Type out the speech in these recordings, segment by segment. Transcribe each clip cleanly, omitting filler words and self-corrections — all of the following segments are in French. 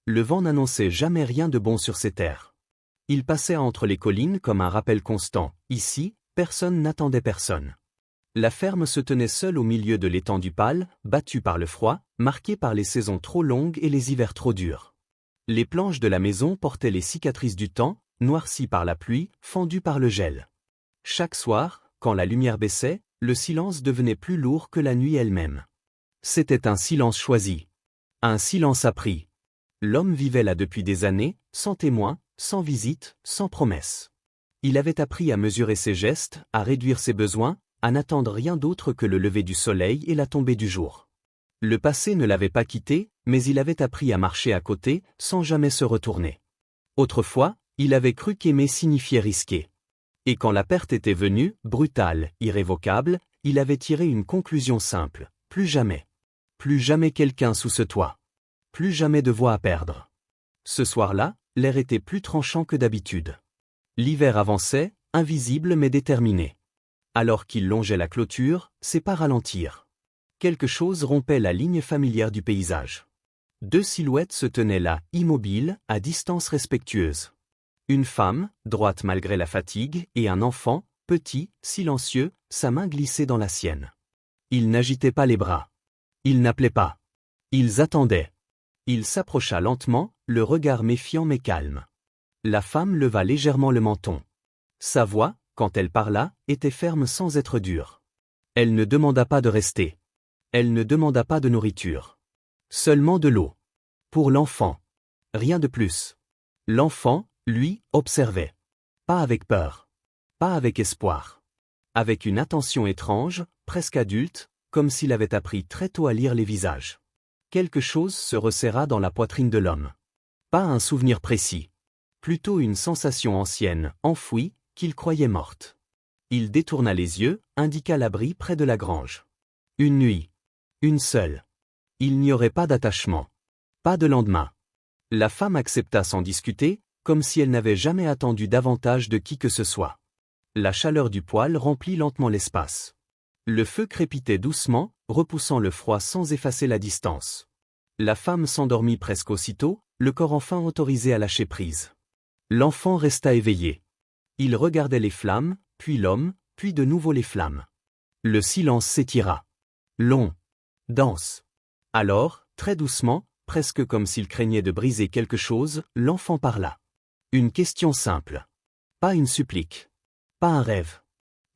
Le vent n'annonçait jamais rien de bon sur ces terres. Il passait entre les collines comme un rappel constant. Ici, personne n'attendait personne. La ferme se tenait seule au milieu de l'étendue pâle, battue par le froid, marquée par les saisons trop longues et les hivers trop durs. Les planches de la maison portaient les cicatrices du temps, noircies par la pluie, fendues par le gel. Chaque soir, quand la lumière baissait, le silence devenait plus lourd que la nuit elle-même. C'était un silence choisi. Un silence appris. L'homme vivait là depuis des années, sans témoin, sans visite, sans promesse. Il avait appris à mesurer ses gestes, à réduire ses besoins, à n'attendre rien d'autre que le lever du soleil et la tombée du jour. Le passé ne l'avait pas quitté, mais il avait appris à marcher à côté, sans jamais se retourner. Autrefois, il avait cru qu'aimer signifiait risquer. Et quand la perte était venue, brutale, irrévocable, il avait tiré une conclusion simple: plus jamais. Plus jamais quelqu'un sous ce toit. Plus jamais de voix à perdre. Ce soir-là, l'air était plus tranchant que d'habitude. L'hiver avançait, invisible mais déterminé. Alors qu'il longeait la clôture, ses pas ralentirent. Quelque chose rompait la ligne familière du paysage. Deux silhouettes se tenaient là, immobiles, à distance respectueuse. Une femme, droite malgré la fatigue, et un enfant, petit, silencieux, sa main glissée dans la sienne. Ils n'agitaient pas les bras. Ils n'appelaient pas. Ils attendaient. Il s'approcha lentement, le regard méfiant mais calme. La femme leva légèrement le menton. Sa voix, quand elle parla, était ferme sans être dure. Elle ne demanda pas de rester. Elle ne demanda pas de nourriture. Seulement de l'eau. Pour l'enfant. Rien de plus. L'enfant, lui, observait. Pas avec peur. Pas avec espoir. Avec une attention étrange, presque adulte, comme s'il avait appris très tôt à lire les visages. Quelque chose se resserra dans la poitrine de l'homme. Pas un souvenir précis. Plutôt une sensation ancienne, enfouie, qu'il croyait morte. Il détourna les yeux, indiqua l'abri près de la grange. Une nuit. Une seule. Il n'y aurait pas d'attachement. Pas de lendemain. La femme accepta sans discuter, comme si elle n'avait jamais attendu davantage de qui que ce soit. La chaleur du poêle remplit lentement l'espace. Le feu crépitait doucement, repoussant le froid sans effacer la distance. La femme s'endormit presque aussitôt, le corps enfin autorisé à lâcher prise. L'enfant resta éveillé. Il regardait les flammes, puis l'homme, puis de nouveau les flammes. Le silence s'étira. Long. Dense. Alors, très doucement, presque comme s'il craignait de briser quelque chose, l'enfant parla. Une question simple. Pas une supplique. Pas un rêve.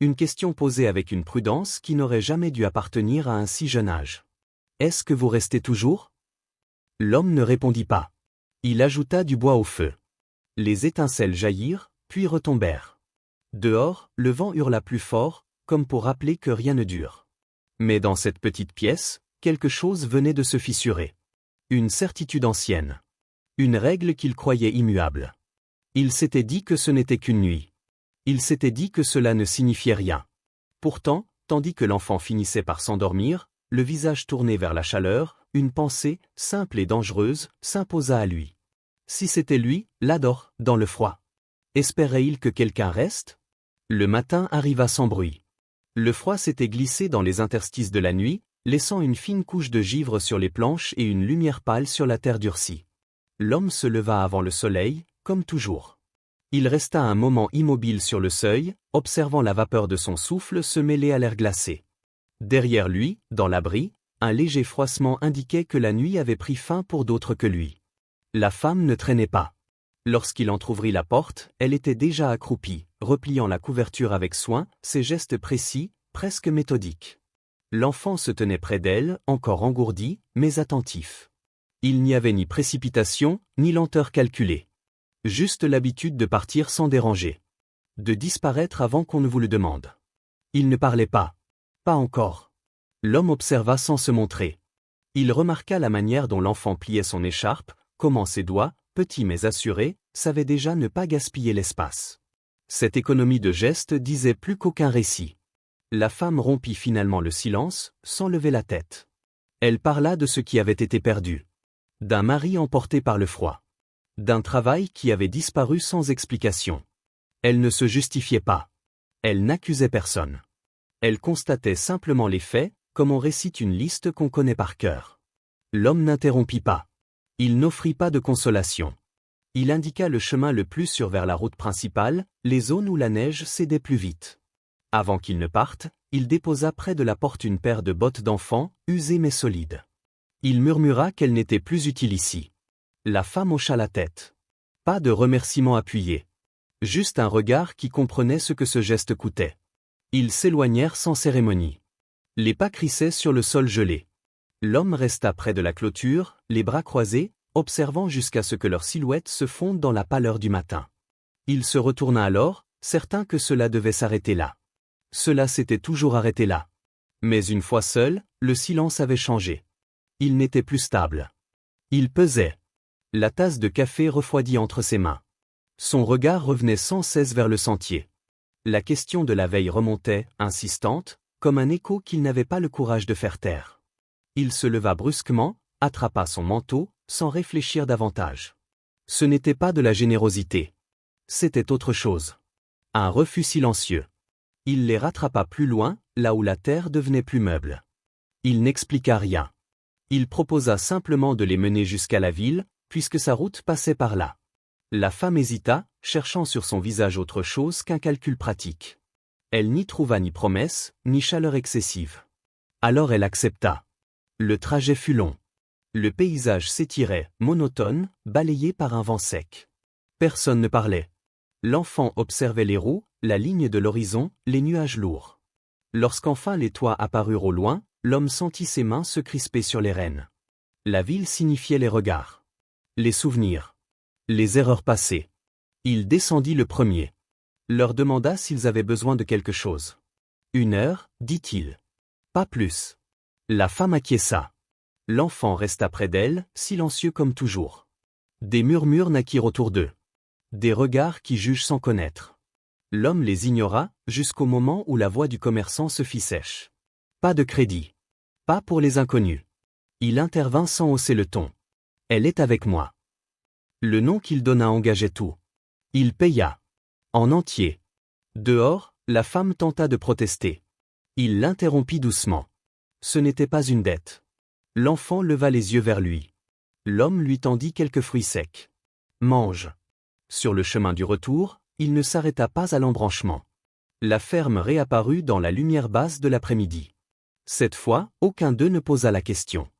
Une question posée avec une prudence qui n'aurait jamais dû appartenir à un si jeune âge. Est-ce que vous restez toujours ? L'homme ne répondit pas. Il ajouta du bois au feu. Les étincelles jaillirent, puis retombèrent. Dehors, le vent hurla plus fort, comme pour rappeler que rien ne dure. Mais dans cette petite pièce, quelque chose venait de se fissurer. Une certitude ancienne. Une règle qu'il croyait immuable. Il s'était dit que ce n'était qu'une nuit. Il s'était dit que cela ne signifiait rien. Pourtant, tandis que l'enfant finissait par s'endormir, le visage tourné vers la chaleur, une pensée, simple et dangereuse, s'imposa à lui. Si c'était lui, là-dehors, dans le froid. Espérait-il que quelqu'un reste ? Le matin arriva sans bruit. Le froid s'était glissé dans les interstices de la nuit, laissant une fine couche de givre sur les planches et une lumière pâle sur la terre durcie. L'homme se leva avant le soleil, comme toujours. Il resta un moment immobile sur le seuil, observant la vapeur de son souffle se mêler à l'air glacé. Derrière lui, dans l'abri, un léger froissement indiquait que la nuit avait pris fin pour d'autres que lui. La femme ne traînait pas. Lorsqu'il entr'ouvrit la porte, elle était déjà accroupie, repliant la couverture avec soin, ses gestes précis, presque méthodiques. L'enfant se tenait près d'elle, encore engourdi, mais attentif. Il n'y avait ni précipitation, ni lenteur calculée. Juste l'habitude de partir sans déranger. De disparaître avant qu'on ne vous le demande. Il ne parlait pas. Pas encore. L'homme observa sans se montrer. Il remarqua la manière dont l'enfant pliait son écharpe, comment ses doigts, petits mais assurés, savaient déjà ne pas gaspiller l'espace. Cette économie de gestes disait plus qu'aucun récit. La femme rompit finalement le silence, sans lever la tête. Elle parla de ce qui avait été perdu. D'un mari emporté par le froid. D'un travail qui avait disparu sans explication. Elle ne se justifiait pas. Elle n'accusait personne. Elle constatait simplement les faits, comme on récite une liste qu'on connaît par cœur. L'homme n'interrompit pas. Il n'offrit pas de consolation. Il indiqua le chemin le plus sûr vers la route principale, les zones où la neige cédait plus vite. Avant qu'il ne parte, il déposa près de la porte une paire de bottes d'enfant, usées mais solides. Il murmura qu'elles n'étaient plus utiles ici. La femme hocha la tête. Pas de remerciement appuyé. Juste un regard qui comprenait ce que ce geste coûtait. Ils s'éloignèrent sans cérémonie. Les pas crissaient sur le sol gelé. L'homme resta près de la clôture, les bras croisés, observant jusqu'à ce que leurs silhouettes se fondent dans la pâleur du matin. Il se retourna alors, certain que cela devait s'arrêter là. Cela s'était toujours arrêté là. Mais une fois seul, le silence avait changé. Il n'était plus stable. Il pesait. La tasse de café refroidit entre ses mains. Son regard revenait sans cesse vers le sentier. La question de la veille remontait, insistante, comme un écho qu'il n'avait pas le courage de faire taire. Il se leva brusquement, attrapa son manteau, sans réfléchir davantage. Ce n'était pas de la générosité. C'était autre chose. Un refus silencieux. Il les rattrapa plus loin, là où la terre devenait plus meuble. Il n'expliqua rien. Il proposa simplement de les mener jusqu'à la ville, puisque sa route passait par là. La femme hésita, cherchant sur son visage autre chose qu'un calcul pratique. Elle n'y trouva ni promesse, ni chaleur excessive. Alors elle accepta. Le trajet fut long. Le paysage s'étirait, monotone, balayé par un vent sec. Personne ne parlait. L'enfant observait les roues, la ligne de l'horizon, les nuages lourds. Lorsqu'enfin les toits apparurent au loin, l'homme sentit ses mains se crisper sur les rênes. La ville signifiait les regards. Les souvenirs. Les erreurs passées. Il descendit le premier. Leur demanda s'ils avaient besoin de quelque chose. 1 heure, dit-il. Pas plus. La femme acquiesça. L'enfant resta près d'elle, silencieux comme toujours. Des murmures naquirent autour d'eux. Des regards qui jugent sans connaître. L'homme les ignora, jusqu'au moment où la voix du commerçant se fit sèche. Pas de crédit. Pas pour les inconnus. Il intervint sans hausser le ton. Elle est avec moi. Le nom qu'il donna engageait tout. Il paya. En entier. Dehors, la femme tenta de protester. Il l'interrompit doucement. Ce n'était pas une dette. L'enfant leva les yeux vers lui. L'homme lui tendit quelques fruits secs. Mange. Sur le chemin du retour, il ne s'arrêta pas à l'embranchement. La ferme réapparut dans la lumière basse de l'après-midi. Cette fois, aucun d'eux ne posa la question.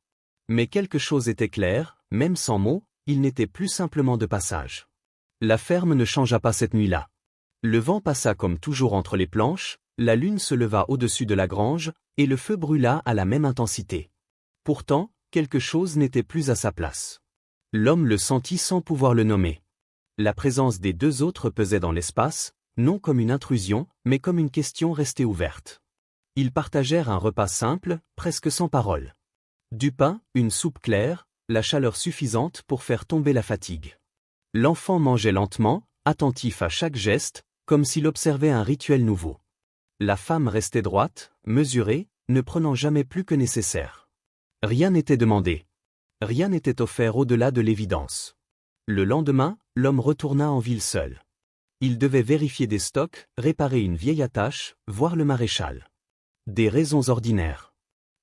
Mais quelque chose était clair, même sans mots, il n'était plus simplement de passage. La ferme ne changea pas cette nuit-là. Le vent passa comme toujours entre les planches, la lune se leva au-dessus de la grange, et le feu brûla à la même intensité. Pourtant, quelque chose n'était plus à sa place. L'homme le sentit sans pouvoir le nommer. La présence des 2 autres pesait dans l'espace, non comme une intrusion, mais comme une question restée ouverte. Ils partagèrent un repas simple, presque sans parole. Du pain, une soupe claire, la chaleur suffisante pour faire tomber la fatigue. L'enfant mangeait lentement, attentif à chaque geste, comme s'il observait un rituel nouveau. La femme restait droite, mesurée, ne prenant jamais plus que nécessaire. Rien n'était demandé. Rien n'était offert au-delà de l'évidence. Le lendemain, l'homme retourna en ville seul. Il devait vérifier des stocks, réparer une vieille attache, voir le maréchal. Des raisons ordinaires.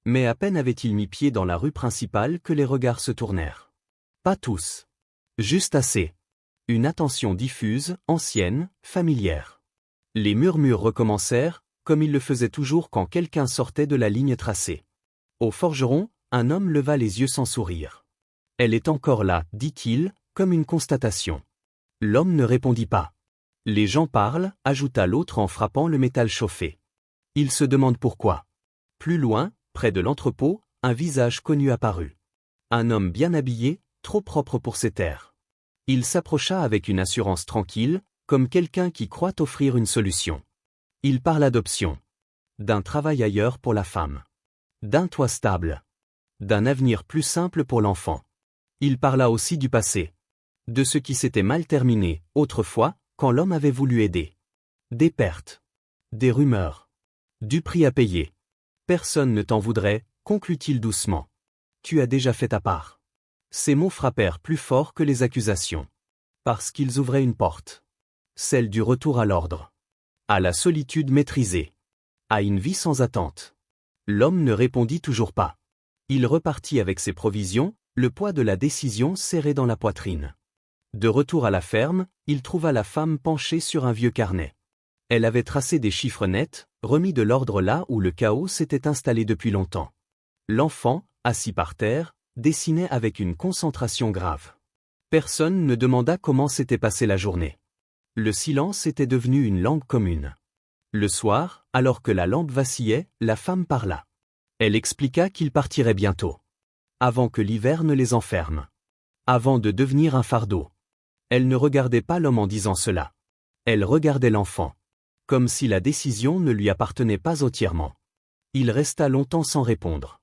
Mais à peine avait-il mis pied dans la rue principale que les regards se tournèrent. Pas tous. Juste assez. Une attention diffuse, ancienne, familière. Les murmures recommencèrent, comme ils le faisaient toujours quand quelqu'un sortait de la ligne tracée. Au forgeron, un homme leva les yeux sans sourire. « Elle est encore là, dit-il, comme une constatation. » L'homme ne répondit pas. « Les gens parlent, ajouta l'autre en frappant le métal chauffé. Il se demande pourquoi. » Plus loin, près de l'entrepôt, un visage connu apparut. Un homme bien habillé, trop propre pour ses terres. Il s'approcha avec une assurance tranquille, comme quelqu'un qui croit offrir une solution. Il parla d'options. D'un travail ailleurs pour la femme. D'un toit stable. D'un avenir plus simple pour l'enfant. Il parla aussi du passé. De ce qui s'était mal terminé, autrefois, quand l'homme avait voulu aider. Des pertes. Des rumeurs. Du prix à payer. Personne ne t'en voudrait, conclut-il doucement. Tu as déjà fait ta part. Ces mots frappèrent plus fort que les accusations. Parce qu'ils ouvraient une porte. Celle du retour à l'ordre. À la solitude maîtrisée. À une vie sans attente. L'homme ne répondit toujours pas. Il repartit avec ses provisions, Le poids de la décision serré dans la poitrine. De retour à la ferme, il trouva la femme penchée sur un vieux carnet. Elle avait tracé des chiffres nets, remis de l'ordre là où le chaos s'était installé depuis longtemps. L'enfant, assis par terre, dessinait avec une concentration grave. Personne ne demanda comment s'était passée la journée. Le silence était devenu une langue commune. Le soir, alors que la lampe vacillait, la femme parla. Elle expliqua qu'il partirait bientôt. Avant que l'hiver ne les enferme. Avant de devenir un fardeau. Elle ne regardait pas l'homme en disant cela. Elle regardait l'enfant. Comme si la décision ne lui appartenait pas entièrement. Il resta longtemps sans répondre.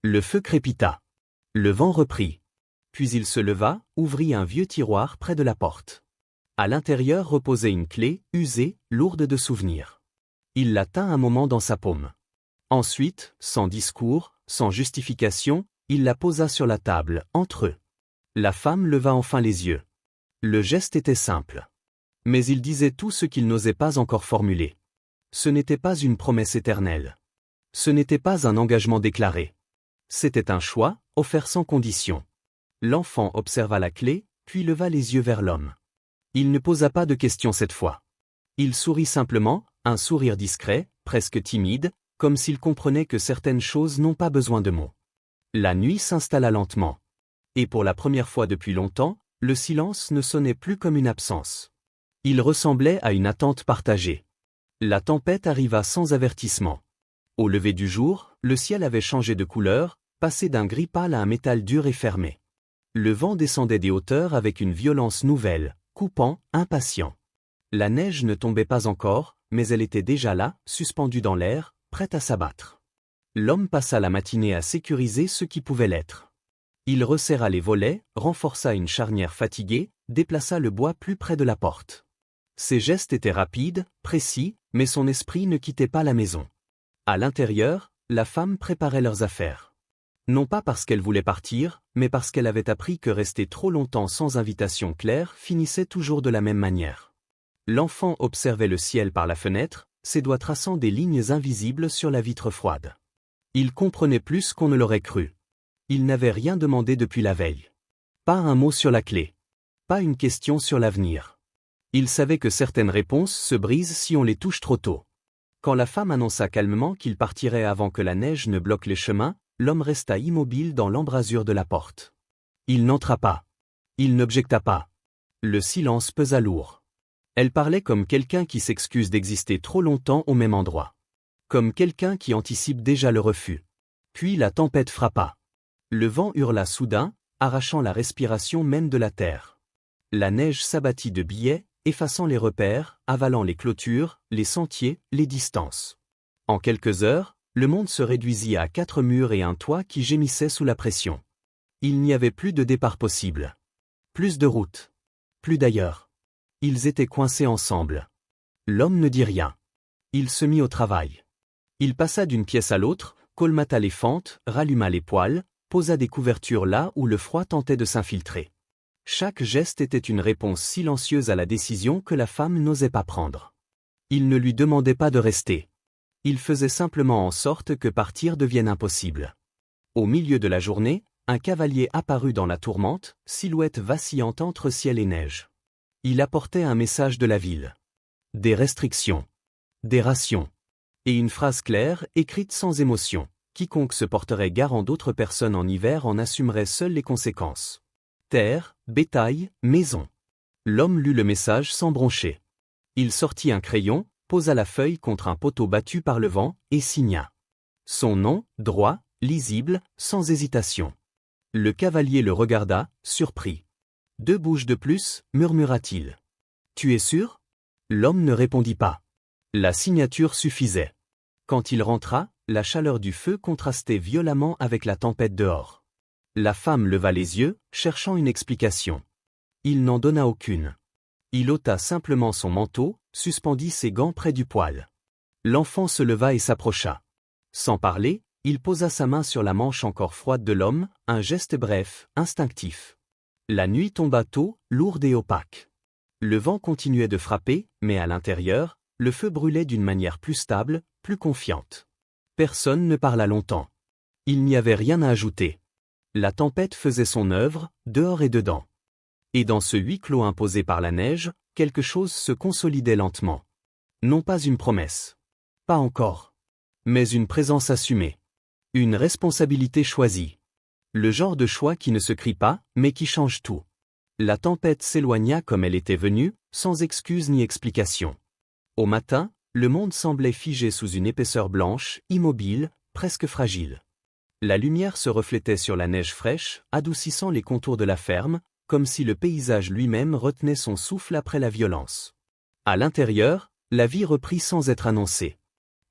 Le feu crépita. Le vent reprit. Puis il se leva, ouvrit un vieux tiroir près de la porte. À l'intérieur reposait une clé, usée, lourde de souvenirs. Il la tint un moment dans sa paume. Ensuite, sans discours, sans justification, il la posa sur la table, entre eux. La femme leva enfin les yeux. Le geste était simple. Mais il disait tout ce qu'il n'osait pas encore formuler. Ce n'était pas une promesse éternelle. Ce n'était pas un engagement déclaré. C'était un choix, offert sans condition. L'enfant observa la clé, puis leva les yeux vers l'homme. Il ne posa pas de questions cette fois. Il sourit simplement, un sourire discret, presque timide, comme s'il comprenait que certaines choses n'ont pas besoin de mots. La nuit s'installa lentement. Et pour la première fois depuis longtemps, le silence ne sonnait plus comme une absence. Il ressemblait à une attente partagée. La tempête arriva sans avertissement. Au lever du jour, le ciel avait changé de couleur, passé d'un gris pâle à un métal dur et fermé. Le vent descendait des hauteurs avec une violence nouvelle, coupant, impatient. La neige ne tombait pas encore, mais elle était déjà là, suspendue dans l'air, prête à s'abattre. L'homme passa la matinée à sécuriser ce qui pouvait l'être. Il resserra les volets, renforça une charnière fatiguée, déplaça le bois plus près de la porte. Ses gestes étaient rapides, précis, mais son esprit ne quittait pas la maison. À l'intérieur, la femme préparait leurs affaires. Non pas parce qu'elle voulait partir, mais parce qu'elle avait appris que rester trop longtemps sans invitation claire finissait toujours de la même manière. L'enfant observait le ciel par la fenêtre, ses doigts traçant des lignes invisibles sur la vitre froide. Il comprenait plus qu'on ne l'aurait cru. Il n'avait rien demandé depuis la veille. Pas un mot sur la clé. Pas une question sur l'avenir. Il savait que certaines réponses se brisent si on les touche trop tôt. Quand la femme annonça calmement qu'il partirait avant que la neige ne bloque les chemins, l'homme resta immobile dans l'embrasure de la porte. Il n'entra pas. Il n'objecta pas. Le silence pesa lourd. Elle parlait comme quelqu'un qui s'excuse d'exister trop longtemps au même endroit. Comme quelqu'un qui anticipe déjà le refus. Puis la tempête frappa. Le vent hurla soudain, arrachant la respiration même de la terre. La neige s'abattit de biais, effaçant les repères, avalant les clôtures, les sentiers, les distances. En quelques heures, le monde se réduisit à 4 murs et un toit qui gémissaient sous la pression. Il n'y avait plus de départ possible. Plus de route. Plus d'ailleurs. Ils étaient coincés ensemble. L'homme ne dit rien. Il se mit au travail. Il passa d'une pièce à l'autre, colmata les fentes, ralluma les poêles, posa des couvertures là où le froid tentait de s'infiltrer. Chaque geste était une réponse silencieuse à la décision que la femme n'osait pas prendre. Il ne lui demandait pas de rester. Il faisait simplement en sorte que partir devienne impossible. Au milieu de la journée, un cavalier apparut dans la tourmente, silhouette vacillante entre ciel et neige. Il apportait un message de la ville. Des restrictions. Des rations. Et une phrase claire, écrite sans émotion. Quiconque se porterait garant d'autres personnes en hiver en assumerait seul les conséquences. Terre, bétail, maison. L'homme lut le message sans broncher. Il sortit un crayon, posa la feuille contre un poteau battu par le vent, et signa. Son nom, droit, lisible, sans hésitation. Le cavalier le regarda, surpris. 2 bouches de plus, murmura-t-il. Tu es sûr? L'homme ne répondit pas. La signature suffisait. Quand il rentra, la chaleur du feu contrastait violemment avec la tempête dehors. La femme leva les yeux, cherchant une explication. Il n'en donna aucune. Il ôta simplement son manteau, suspendit ses gants près du poêle. L'enfant se leva et s'approcha. Sans parler, il posa sa main sur la manche encore froide de l'homme, un geste bref, instinctif. La nuit tomba tôt, lourde et opaque. Le vent continuait de frapper, mais à l'intérieur, le feu brûlait d'une manière plus stable, plus confiante. Personne ne parla longtemps. Il n'y avait rien à ajouter. La tempête faisait son œuvre, dehors et dedans. Et dans ce huis clos imposé par la neige, quelque chose se consolidait lentement. Non pas une promesse. Pas encore. Mais une présence assumée. Une responsabilité choisie. Le genre de choix qui ne se crie pas, mais qui change tout. La tempête s'éloigna comme elle était venue, sans excuse ni explication. Au matin, le monde semblait figé sous une épaisseur blanche, immobile, presque fragile. La lumière se reflétait sur la neige fraîche, adoucissant les contours de la ferme, comme si le paysage lui-même retenait son souffle après la violence. À l'intérieur, la vie reprit sans être annoncée.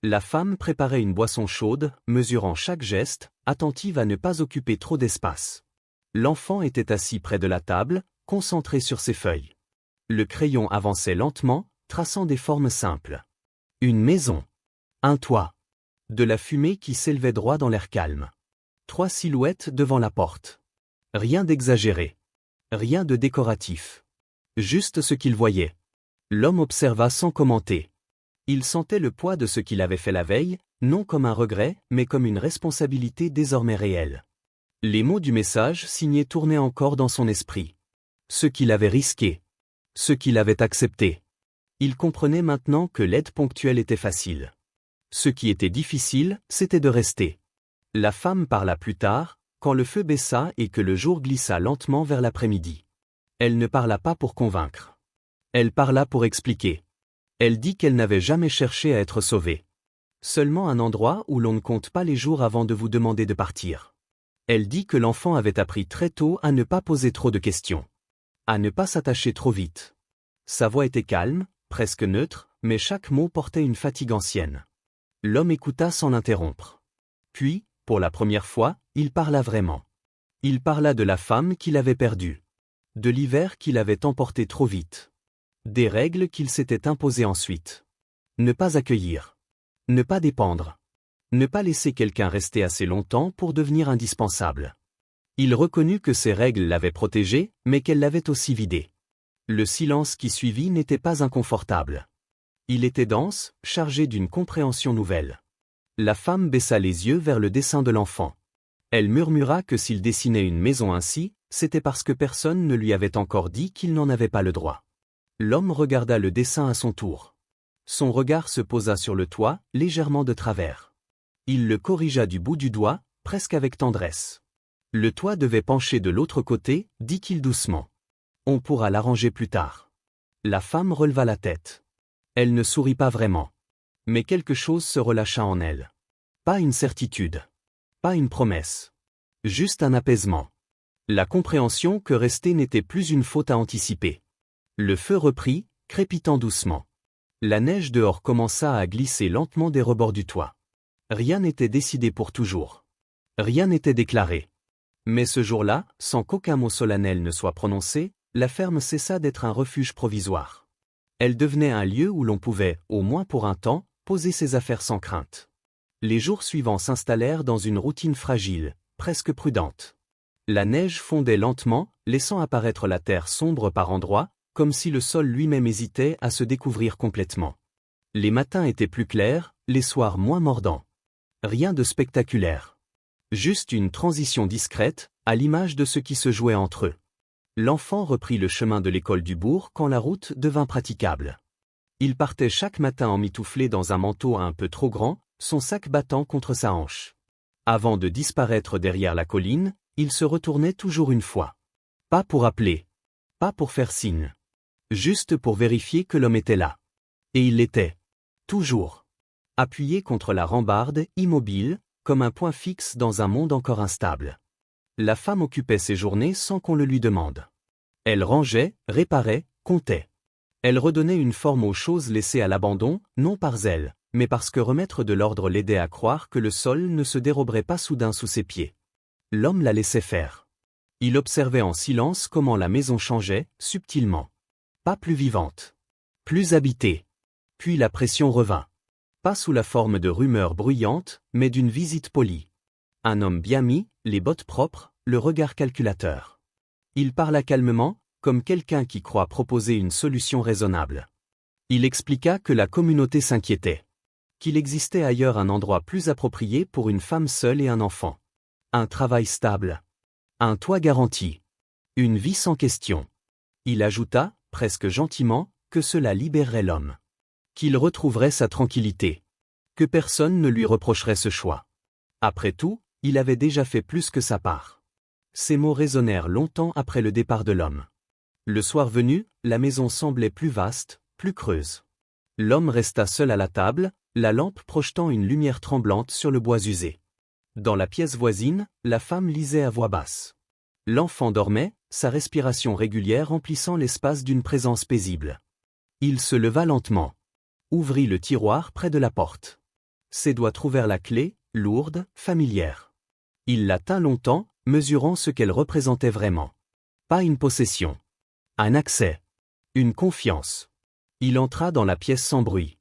La femme préparait une boisson chaude, mesurant chaque geste, attentive à ne pas occuper trop d'espace. L'enfant était assis près de la table, concentré sur ses feuilles. Le crayon avançait lentement, traçant des formes simples. Une maison. Un toit. De la fumée qui s'élevait droit dans l'air calme. 3 silhouettes devant la porte. Rien d'exagéré. Rien de décoratif. Juste ce qu'il voyait. L'homme observa sans commenter. Il sentait le poids de ce qu'il avait fait la veille, non comme un regret, mais comme une responsabilité désormais réelle. Les mots du message signé tournaient encore dans son esprit. Ce qu'il avait risqué. Ce qu'il avait accepté. Il comprenait maintenant que l'aide ponctuelle était facile. Ce qui était difficile, c'était de rester. La femme parla plus tard, quand le feu baissa et que le jour glissa lentement vers l'après-midi. Elle ne parla pas pour convaincre. Elle parla pour expliquer. Elle dit qu'elle n'avait jamais cherché à être sauvée. Seulement un endroit où l'on ne compte pas les jours avant de vous demander de partir. Elle dit que l'enfant avait appris très tôt à ne pas poser trop de questions. À ne pas s'attacher trop vite. Sa voix était calme, presque neutre, mais chaque mot portait une fatigue ancienne. L'homme écouta sans l'interrompre. Puis, pour la première fois, il parla vraiment. Il parla de la femme qu'il avait perdue. De l'hiver qu'il avait emporté trop vite. Des règles qu'il s'était imposées ensuite. Ne pas accueillir. Ne pas dépendre. Ne pas laisser quelqu'un rester assez longtemps pour devenir indispensable. Il reconnut que ces règles l'avaient protégé, mais qu'elles l'avaient aussi vidé. Le silence qui suivit n'était pas inconfortable. Il était dense, chargé d'une compréhension nouvelle. La femme baissa les yeux vers le dessin de l'enfant. Elle murmura que s'il dessinait une maison ainsi, c'était parce que personne ne lui avait encore dit qu'il n'en avait pas le droit. L'homme regarda le dessin à son tour. Son regard se posa sur le toit, légèrement de travers. Il le corrigea du bout du doigt, presque avec tendresse. Le toit devait pencher de l'autre côté, dit-il doucement. On pourra l'arranger plus tard. La femme releva la tête. Elle ne sourit pas vraiment. Mais quelque chose se relâcha en elle. Pas une certitude. Pas une promesse. Juste un apaisement. La compréhension que rester n'était plus une faute à anticiper. Le feu reprit, crépitant doucement. La neige dehors commença à glisser lentement des rebords du toit. Rien n'était décidé pour toujours. Rien n'était déclaré. Mais ce jour-là, sans qu'aucun mot solennel ne soit prononcé, la ferme cessa d'être un refuge provisoire. Elle devenait un lieu où l'on pouvait, au moins pour un temps, poser ses affaires sans crainte. Les jours suivants s'installèrent dans une routine fragile, presque prudente. La neige fondait lentement, laissant apparaître la terre sombre par endroits, comme si le sol lui-même hésitait à se découvrir complètement. Les matins étaient plus clairs, les soirs moins mordants. Rien de spectaculaire. Juste une transition discrète, à l'image de ce qui se jouait entre eux. L'enfant reprit le chemin de l'école du bourg quand la route devint praticable. Il partait chaque matin emmitouflé dans un manteau un peu trop grand, son sac battant contre sa hanche. Avant de disparaître derrière la colline, il se retournait toujours une fois. Pas pour appeler. Pas pour faire signe. Juste pour vérifier que l'homme était là. Et il l'était. Toujours. Appuyé contre la rambarde, immobile, comme un point fixe dans un monde encore instable. La femme occupait ses journées sans qu'on le lui demande. Elle rangeait, réparait, comptait. Elle redonnait une forme aux choses laissées à l'abandon, non par zèle, mais parce que remettre de l'ordre l'aidait à croire que le sol ne se déroberait pas soudain sous ses pieds. L'homme la laissait faire. Il observait en silence comment la maison changeait, subtilement. Pas plus vivante. Plus habitée. Puis la pression revint. Pas sous la forme de rumeurs bruyantes, mais d'une visite polie. Un homme bien mis, les bottes propres, le regard calculateur. Il parla calmement, comme quelqu'un qui croit proposer une solution raisonnable. Il expliqua que la communauté s'inquiétait. Qu'il existait ailleurs un endroit plus approprié pour une femme seule et un enfant. Un travail stable. Un toit garanti. Une vie sans question. Il ajouta, presque gentiment, que cela libérerait l'homme. Qu'il retrouverait sa tranquillité. Que personne ne lui reprocherait ce choix. Après tout, il avait déjà fait plus que sa part. Ces mots résonnèrent longtemps après le départ de l'homme. Le soir venu, la maison semblait plus vaste, plus creuse. L'homme resta seul à la table, la lampe projetant une lumière tremblante sur le bois usé. Dans la pièce voisine, la femme lisait à voix basse. L'enfant dormait, sa respiration régulière remplissant l'espace d'une présence paisible. Il se leva lentement. Ouvrit le tiroir près de la porte. Ses doigts trouvèrent la clé, lourde, familière. Il la tint longtemps, mesurant ce qu'elle représentait vraiment. Pas une possession. Un accès. Une confiance. Il entra dans la pièce sans bruit.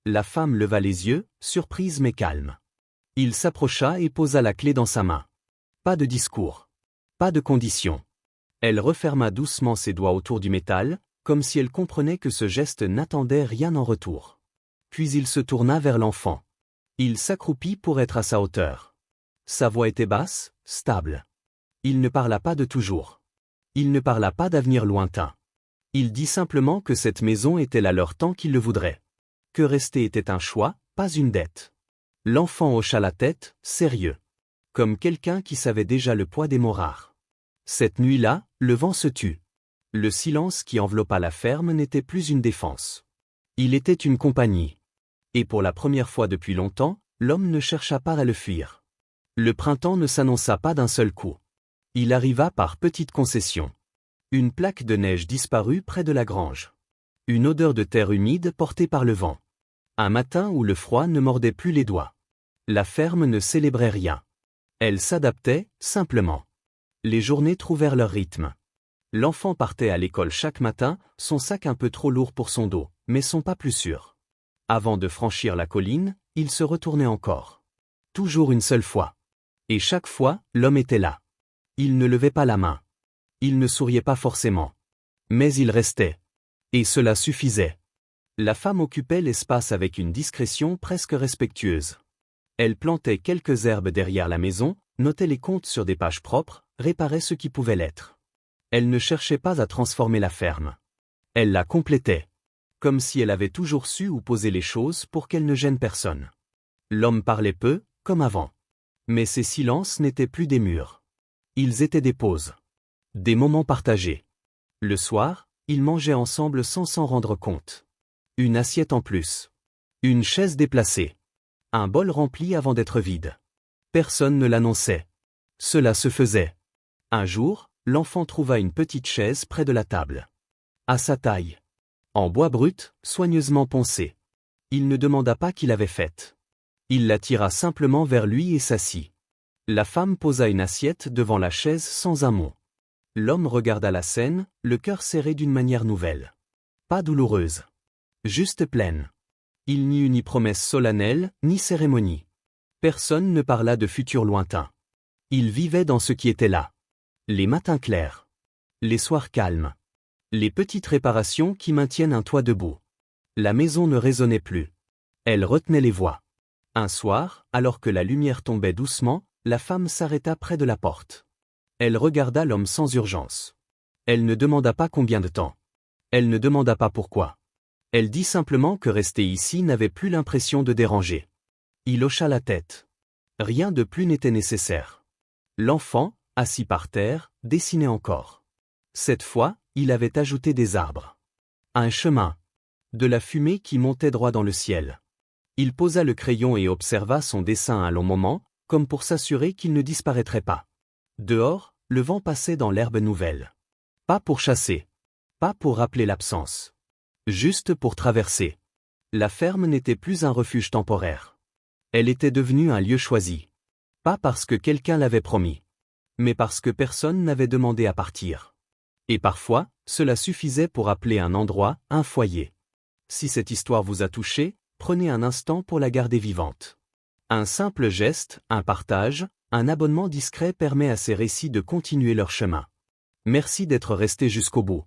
La femme leva les yeux, surprise mais calme. Il s'approcha et posa la clé dans sa main. Pas de discours. Pas de condition. Elle referma doucement ses doigts autour du métal, comme si elle comprenait que ce geste n'attendait rien en retour. Puis il se tourna vers l'enfant. Il s'accroupit pour être à sa hauteur. Sa voix était basse, stable. Il ne parla pas de toujours. Il ne parla pas d'avenir lointain. Il dit simplement que cette maison était la leur tant qu'ils le voudraient. Que rester était un choix, pas une dette. L'enfant hocha la tête, sérieux. Comme quelqu'un qui savait déjà le poids des mots rares. Cette nuit-là, le vent se tut. Le silence qui enveloppa la ferme n'était plus une défense. Il était une compagnie. Et pour la première fois depuis longtemps, l'homme ne chercha pas à le fuir. Le printemps ne s'annonça pas d'un seul coup. Il arriva par petites concessions. Une plaque de neige disparut près de la grange. Une odeur de terre humide portée par le vent. Un matin où le froid ne mordait plus les doigts. La ferme ne célébrait rien. Elle s'adaptait, simplement. Les journées trouvèrent leur rythme. L'enfant partait à l'école chaque matin, son sac un peu trop lourd pour son dos, mais son pas plus sûr. Avant de franchir la colline, il se retournait encore. Toujours une seule fois. Et chaque fois, l'homme était là. Il ne levait pas la main. Il ne souriait pas forcément. Mais il restait. Et cela suffisait. La femme occupait l'espace avec une discrétion presque respectueuse. Elle plantait quelques herbes derrière la maison, notait les comptes sur des pages propres, réparait ce qui pouvait l'être. Elle ne cherchait pas à transformer la ferme. Elle la complétait. Comme si elle avait toujours su où poser les choses pour qu'elle ne gêne personne. L'homme parlait peu, comme avant. Mais ses silences n'étaient plus des murs. Ils étaient des pauses. Des moments partagés. Le soir, ils mangeaient ensemble sans s'en rendre compte. Une assiette en plus. Une chaise déplacée. Un bol rempli avant d'être vide. Personne ne l'annonçait. Cela se faisait. Un jour, l'enfant trouva une petite chaise près de la table. À sa taille. En bois brut, soigneusement poncée. Il ne demanda pas qui l'avait faite. Il la tira simplement vers lui et s'assit. La femme posa une assiette devant la chaise sans un mot. L'homme regarda la scène, le cœur serré d'une manière nouvelle. Pas douloureuse. Juste pleine. Il n'y eut ni promesse solennelle, ni cérémonie. Personne ne parla de futur lointain. Il vivait dans ce qui était là. Les matins clairs. Les soirs calmes. Les petites réparations qui maintiennent un toit debout. La maison ne résonnait plus. Elle retenait les voix. Un soir, alors que la lumière tombait doucement, la femme s'arrêta près de la porte. Elle regarda l'homme sans urgence. Elle ne demanda pas combien de temps. Elle ne demanda pas pourquoi. Elle dit simplement que rester ici n'avait plus l'impression de déranger. Il hocha la tête. Rien de plus n'était nécessaire. L'enfant, assis par terre, dessinait encore. Cette fois, il avait ajouté des arbres. Un chemin. De la fumée qui montait droit dans le ciel. Il posa le crayon et observa son dessin un long moment, comme pour s'assurer qu'il ne disparaîtrait pas. Dehors, le vent passait dans l'herbe nouvelle. Pas pour chasser. Pas pour rappeler l'absence. Juste pour traverser. La ferme n'était plus un refuge temporaire. Elle était devenue un lieu choisi. Pas parce que quelqu'un l'avait promis. Mais parce que personne n'avait demandé à partir. Et parfois, cela suffisait pour appeler un endroit, un foyer. Si cette histoire vous a touché, prenez un instant pour la garder vivante. Un simple geste, un partage, un abonnement discret permet à ces récits de continuer leur chemin. Merci d'être resté jusqu'au bout.